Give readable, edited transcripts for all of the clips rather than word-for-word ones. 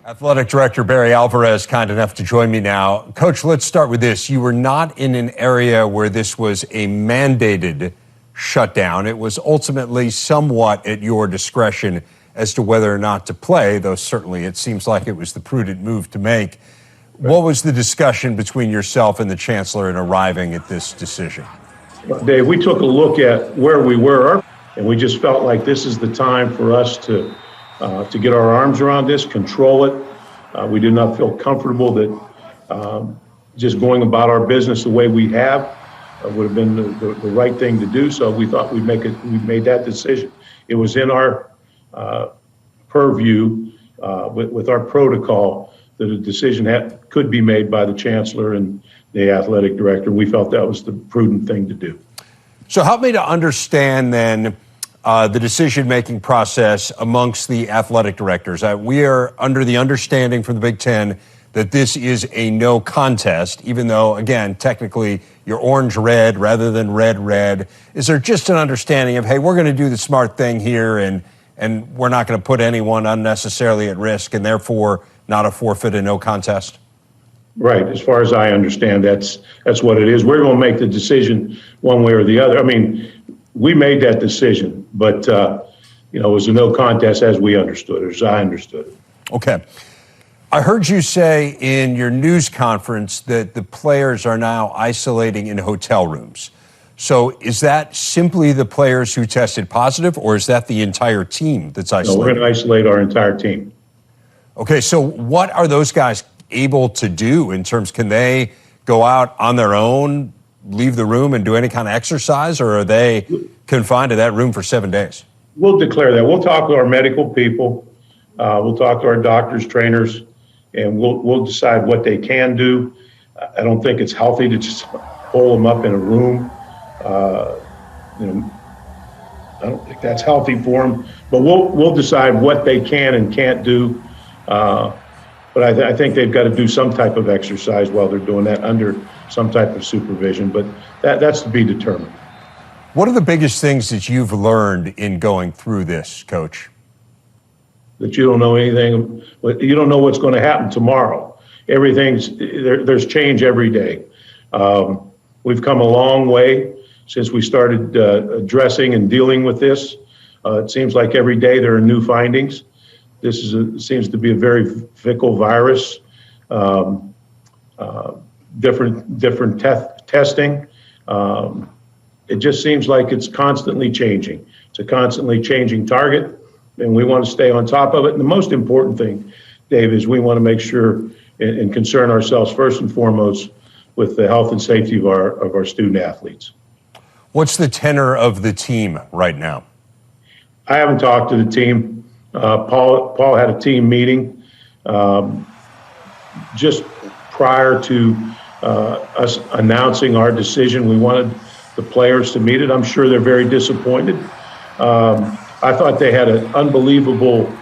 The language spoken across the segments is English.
Athletic Director Barry Alvarez, kind enough to join me now. Coach, let's start with this. You were not in an area where this was a mandated shutdown. It was ultimately somewhat at your discretion as to whether or not to play, though certainly it seems like it was the prudent move to make. What was the discussion between yourself and the Chancellor in arriving at this decision? Dave, we took a look at where we were, and we just felt like this is the time for us to get our arms around this, control it. We did not feel comfortable that just going about our business the way we have would have been the right thing to do. So we thought we made that decision. It was in our purview with our protocol that a decision could be made by the Chancellor and the Athletic Director. We felt that was the prudent thing to do. So help me to understand then the decision-making process amongst the athletic directors. We are under the understanding from the Big Ten that this is a no contest, even though, again, technically you're orange-red rather than red-red. Is there just an understanding of, hey, we're going to do the smart thing here and we're not going to put anyone unnecessarily at risk and therefore not a forfeit and no contest? Right. As far as I understand, that's what it is. We're going to make the decision one way or the other. I mean, we made that decision, but, it was a no contest as we understood it, as I understood it. Okay. I heard you say in your news conference that the players are now isolating in hotel rooms. So is that simply the players who tested positive, or is that the entire team that's isolating? No, we're going to isolate our entire team. Okay, so what are those guys able to do in terms, can they go out on their own, leave the room and do any kind of exercise, or are they confined to that room for 7 days? We'll declare that. We'll talk to our medical people. We'll talk to our doctors, trainers, and we'll decide what they can do. I don't think it's healthy to just hole them up in a room. I don't think that's healthy for them. But we'll decide what they can and can't do. But I think they've got to do some type of exercise while they're doing that under some type of supervision. But that's to be determined. What are the biggest things that you've learned in going through this, Coach? That you don't know anything. You don't know what's going to happen tomorrow. There's change every day. We've come a long way since we started addressing and dealing with this. It seems like every day there are new findings. This seems to be a very fickle virus. Different testing. It just seems like it's constantly changing. It's a constantly changing target, and we want to stay on top of it. And the most important thing, Dave, is we want to make sure and concern ourselves first and foremost with the health and safety of our student athletes. What's the tenor of the team right now? I haven't talked to the team. Paul had a team meeting just prior to us announcing our decision. We wanted the players to meet it. I'm sure they're very disappointed. I thought they had an unbelievable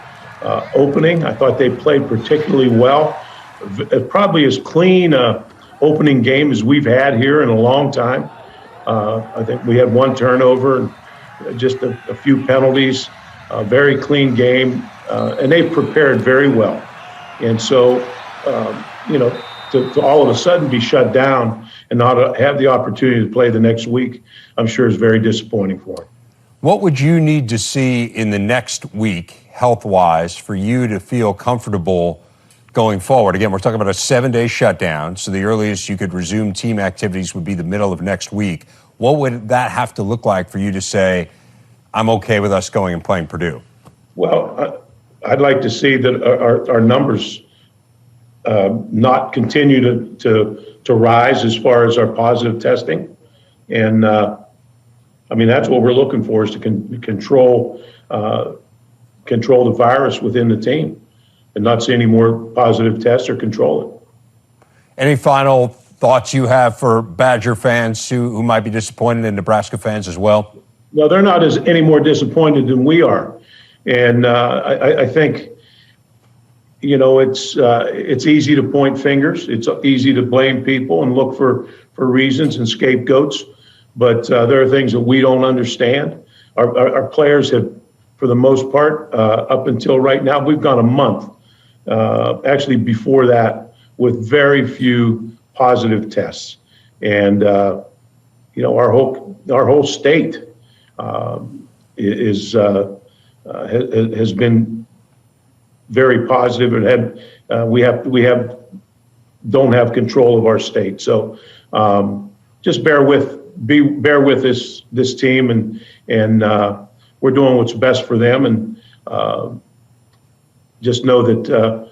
opening. I thought they played particularly well. Probably as clean a opening game as we've had here in a long time. I think we had one turnover and just a few penalties. A very clean game, and they prepared very well. And so, to all of a sudden be shut down and not have the opportunity to play the next week, I'm sure is very disappointing for them. What would you need to see in the next week, health-wise, for you to feel comfortable going forward? Again, we're talking about a 7-day shutdown, so the earliest you could resume team activities would be the middle of next week. What would that have to look like for you to say, I'm okay with us going and playing Purdue? Well, I'd like to see that our numbers not continue to rise as far as our positive testing. And that's what we're looking for, is to control the virus within the team and not see any more positive tests or control it. Any final thoughts you have for Badger fans who might be disappointed, and Nebraska fans as well? No, they're not any more disappointed than we are. And I think, it's easy to point fingers. It's easy to blame people and look for reasons and scapegoats. But there are things that we don't understand. Our players have, for the most part, up until right now, we've gone a month actually before that, with very few positive tests. And, you know, our whole state has been very positive, and don't have control of our state. So just bear with this team, and we're doing what's best for them, and just know that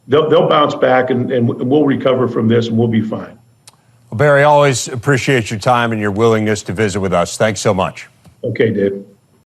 they'll bounce back, and we'll recover from this, and we'll be fine. Well, Barry, always appreciate your time and your willingness to visit with us. Thanks so much. Okay, Dave.